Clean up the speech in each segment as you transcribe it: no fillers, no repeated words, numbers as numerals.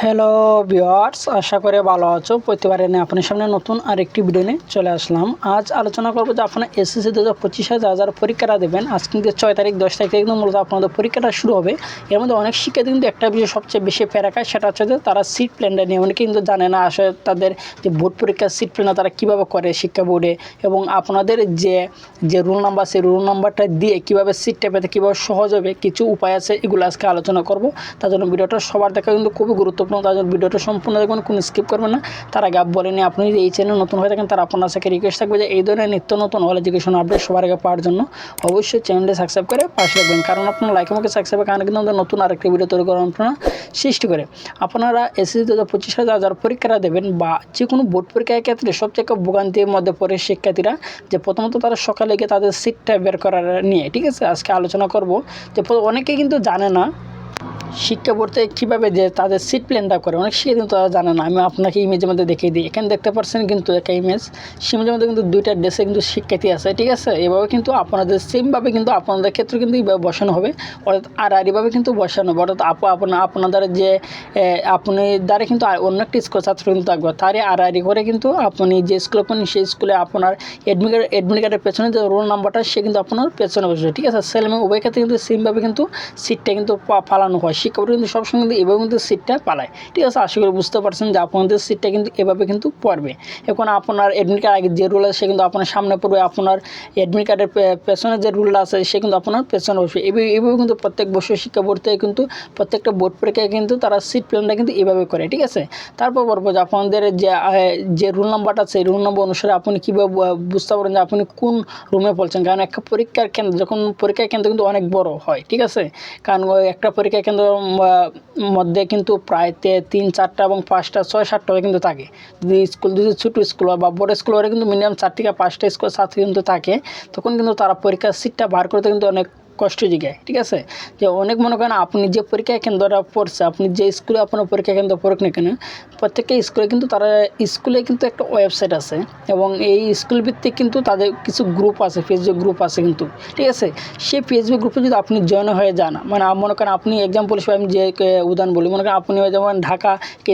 Hello viewers, আশা করে ভালো আছো। প্রতিবারে নিয়ে আপনার সামনে নতুন আরেকটি ভিডিও নিয়ে চলে আসলাম। আজ আলোচনা করবো যে আপনারা এসএসসি 2025 যারা পরীক্ষাটা দেবেন, আজ কিন্তু 6 তারিখ 10 তারিখ থেকে কিন্তু মূলত আপনাদের পরীক্ষাটা শুরু হবে। এর মধ্যে অনেক শিক্ষার্থী কিন্তু একটা বিষয় সবচেয়ে বেশি ফেরাকায়, সেটা হচ্ছে যে তারা সিট প্ল্যানটা নিয়ে অনেকে কিন্তু জানে না আসলে তাদের যে বোর্ড পরীক্ষার সিট প্ল্যানটা তারা কীভাবে করে শিক্ষা বোর্ডে, এবং আপনাদের যে রোল নাম্বার সেই রোল নাম্বারটা দিয়ে কীভাবে সিটটা পেতে কীভাবে সহজ হবে কিছু উপায় আছে, এগুলো আজকে আলোচনা করব। তার জন্য ভিডিওটা সবার দেখা কিন্তু খুবই গুরুত্বপূর্ণ। তার জন্য ভিডিওটা সম্পূর্ণ দেখবেন, কোনো স্কিপ করবেন না। তার আগে বলেনি, আপনি যদি এই চ্যানেল নতুন হয়ে থাকেন তার আপনার সাথে রিকোয়েস্ট থাকবে যে এই ধরনের নিত্য নতুন অল এডুকেশন আপডেট সবার আগে পাওয়ার জন্য অবশ্যই চ্যানেলটি সাবস্ক্রাইব করে পাশে রাখবেন। কারণ আপনার লাইক আমাকে সাবস্ক্রাইবের কারণে কিন্তু আমাদের নতুন আরেকটি ভিডিও তৈরি করার আপনারা সৃষ্টি করে। আপনারা এসএসসি 2025 যারা পরীক্ষাটা দেবেন বা যে কোনো বোর্ড পরীক্ষার ক্ষেত্রে সবচেয়ে ভোগান্তির মধ্যে পড়ে শিক্ষার্থীরা, যে প্রথমত তারা সকালে গিয়ে তাদের সিটটা বের করার নিয়ে, ঠিক আছে, আজকে আলোচনা করব। যে অনেকেই কিন্তু জানে না শিক্ষা বোর্ড থেকে কীভাবে যে তাদের সিট প্ল্যানটা করে, অনেক শিক্ষা কিন্তু তারা জানে না। আমি আপনাকে ইমেজের মধ্যে দেখিয়ে দিই। এখানে দেখতে পাচ্ছেন কিন্তু একটা ইমেজ, ইমেজের মধ্যে কিন্তু দুইটা ড্রেসে কিন্তু শিক্ষার্থী আছে, ঠিক আছে। এভাবে কিন্তু আপনাদের সেমভাবে কিন্তু আপনাদের ক্ষেত্রে কিন্তু এইভাবে বসানো হবে, অর্থাৎ আড়াআড়িভাবে কিন্তু বসানো হবে। অর্থাৎ আপনাদের যে আপনি দ্বারা কিন্তু অন্য একটা স্কুল ছাত্র কিন্তু থাকবে, তারই আড়াআড়ি করে কিন্তু আপনি যে স্কুলে পড়েন সেই স্কুলে আপনার অ্যাডমিট কার্ডের পেছনে যে রোল নাম্বারটা সে কিন্তু আপনার পেছনে বসবে, ঠিক আছে। ছেলে মেয়ে উভয় ক্ষেত্রে কিন্তু সেমভাবে কিন্তু সিটটা কিন্তু পালানো হয়। শিক্ষা বোর্ড কিন্তু সবসময় কিন্তু এভাবে কিন্তু সিটটা পালায়, ঠিক আছে। আশা করি বুঝতে পারছেন যে আপনাদের সিটটা কিন্তু এভাবে কিন্তু পড়বে। এখন আপনার অ্যাডমিট কার্ড আগে যে রুল আছে সে কিন্তু আপনার সামনে পড়বে, আপনার অ্যাডমিট কার্ডের পেছনে যে রুলটা আছে সে কিন্তু আপনার পেছনে বসবে। এভাবে কিন্তু প্রত্যেক বছর শিক্ষা বোর্ড থেকে কিন্তু প্রত্যেকটা বোর্ড পরীক্ষায় কিন্তু তারা সিট প্ল্যানটা কিন্তু এভাবে করে, ঠিক আছে। তারপর বলবো যে আপনাদের যে রুল নাম্বারটা আছে এই রুল নাম্বার অনুসারে আপনি কীভাবে বুঝতে পারেন যে আপনি কোন রুমে পড়ছেন। কারণ একটা পরীক্ষার কেন্দ্র যখন পরীক্ষার কেন্দ্র কিন্তু অনেক বড় হয়, ঠিক আছে। কারণ একটা পরীক্ষা কেন্দ্র মধ্যে কিন্তু প্রায় 3, 4টা এবং 5টা 6, 7টা কিন্তু থাকে। যদি ছোটো স্কুল হয় বা বড় স্কুল হয় কিন্তু মিনিমাম 4 থেকে 5টা স্কুল ছাত্র কিন্তু থাকে, তখন কিন্তু তারা পরীক্ষার সিটটা বার করতে কিন্তু অনেক কষ্ট জিগায়, ঠিক আছে। যে অনেক মনে করেন আপনি যে পরীক্ষা কেন্দ্রটা পড়ছে, আপনি যে স্কুলে আপনার পরীক্ষা কেন্দ্র পড়ুক না কেন, প্রত্যেকটা স্কুলে কিন্তু তারা স্কুলে কিন্তু একটা ওয়েবসাইট আছে, এবং এই স্কুল ভিত্তিক কিন্তু তাদের কিছু গ্রুপ আছে, ফেসবুক গ্রুপ আছে কিন্তু, ঠিক আছে। সেই ফেসবুক গ্রুপে যদি আপনি জয়েন হয়ে যান, মানে মনে করেন আপনি এক্সাম্পল হিসেবে আমি যে উদাহরণ বলি, মনে করেন আপনি যেমন ঢাকা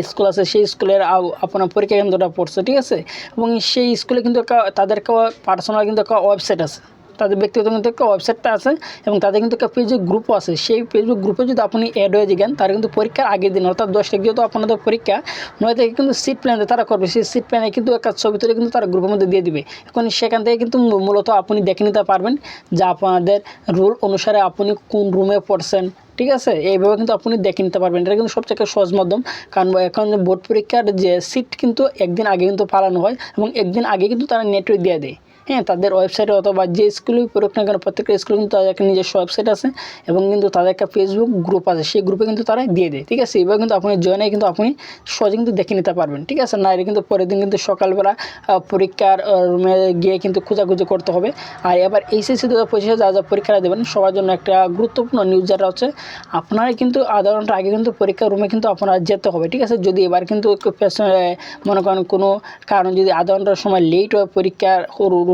স্কুল আছে সেই স্কুলের আপনার পরীক্ষা কেন্দ্রটা পড়ছে, ঠিক আছে। এবং সেই স্কুলে কিন্তু তাদের পার্সোনাল কিন্তু একটা ওয়েবসাইট আছে, তাদের ব্যক্তিগত কিন্তু একটা ওয়েবসাইটটা আছে, এবং তাদের কিন্তু একটা ফেসবুক গ্রুপও আছে। সেই ফেসবুক গ্রুপে যদি আপনি অ্যাড হয়ে যান, তারা কিন্তু পরীক্ষার আগের দিন অর্থাৎ 10 তারিখ যেহেতু আপনাদের পরীক্ষা, 9 তারিখে কিন্তু সিট প্ল্যানে তারা করবে। সেই সিট প্ল্যানে কিন্তু একটা ছবি তুলে কিন্তু তারা গ্রুপের মধ্যে দিয়ে দিবে। এখন সেখান থেকে কিন্তু মূলত আপনি দেখে নিতে পারবেন যে আপনাদের রুল অনুসারে আপনি কোন রুমে পড়ছেন, ঠিক আছে। এইভাবে কিন্তু আপনি দেখে নিতে পারবেন। এটা কিন্তু সবথেকে সহজ মাধ্যম, কারণ এখন বোর্ড পরীক্ষার যে সিট কিন্তু একদিন আগে কিন্তু পালানো হয়, এবং একদিন আগে কিন্তু তারা নেটওয়ার্ক দিয়ে দেয়। হ্যাঁ, তাদের ওয়েবসাইটে অথবা যে স্কুলেই পড়ুক না কেন প্রত্যেকটা স্কুলে কিন্তু তাদের একটা নিজস্ব ওয়েবসাইট আছে, এবং কিন্তু তাদের একটা ফেসবুক গ্রুপ আছে, সেই গ্রুপে কিন্তু তারা দিয়ে দেয়, ঠিক আছে। এবার কিন্তু আপনি জয়েনে কিন্তু আপনি সহজে কিন্তু দেখে নিতে পারবেন, ঠিক আছে। না এটা কিন্তু পরের দিন কিন্তু সকালবেলা পরীক্ষার রুমে গিয়ে কিন্তু খোঁজাখুঁজি করতে হবে। আর এবার এইচএসসি 2025 যা পরীক্ষাটা দেবেন সবার জন্য একটা গুরুত্বপূর্ণ নিউজ যেটা হচ্ছে, আপনারা কিন্তু আধা ঘন্টা আগে কিন্তু পরীক্ষার রুমে কিন্তু আপনারা যেতে হবে, ঠিক আছে। যদি এবার কিন্তু মনে করেন কোনো কারণ যদি আধা ঘন্টার সময় লেট হয় পরীক্ষার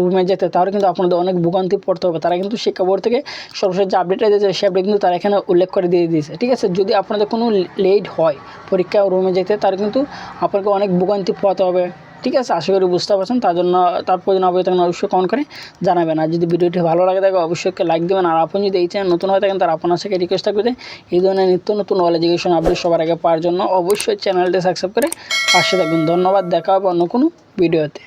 রুমে যেতে, তাহলে কিন্তু আপনাদের অনেক ভোগান্তি পড়তে হবে। তারা কিন্তু শিক্ষা বোর্ড থেকে সর্বশেষ যে আপডেটটা দিয়েছে সে আপডেট কিন্তু তারা এখানে উল্লেখ করে দিয়ে দিয়েছে, ঠিক আছে। যদি আপনাদের কোনো লেট হয় পরীক্ষা রুমে যেতে, তাহলে কিন্তু আপনাকে অনেক ভোগান্তি পোহাতে হবে, ঠিক আছে। আশা করি বুঝতে পারছেন। তার জন্য তারপর যদি অবশ্যই থাকেন অবশ্যই কমেন্ট করে জানাবেন। আর যদি ভিডিওটি ভালো লাগে থাকে অবশ্যই লাইক দেবেন। আর আপনি যদি এই চ্যানেল নতুন হয়ে থাকেন তার আপনার সাথে রিকোয়েস্ট থাকবে যে এই ধরনের নিত্য নতুন অল এডুকেশন আপডেট সবার আগে পাওয়ার জন্য অবশ্যই চ্যানেলটি সাবস্ক্রাইব করে পাশে থাকবেন। ধন্যবাদ, দেখা হবে অন্য কোনো ভিডিওতে।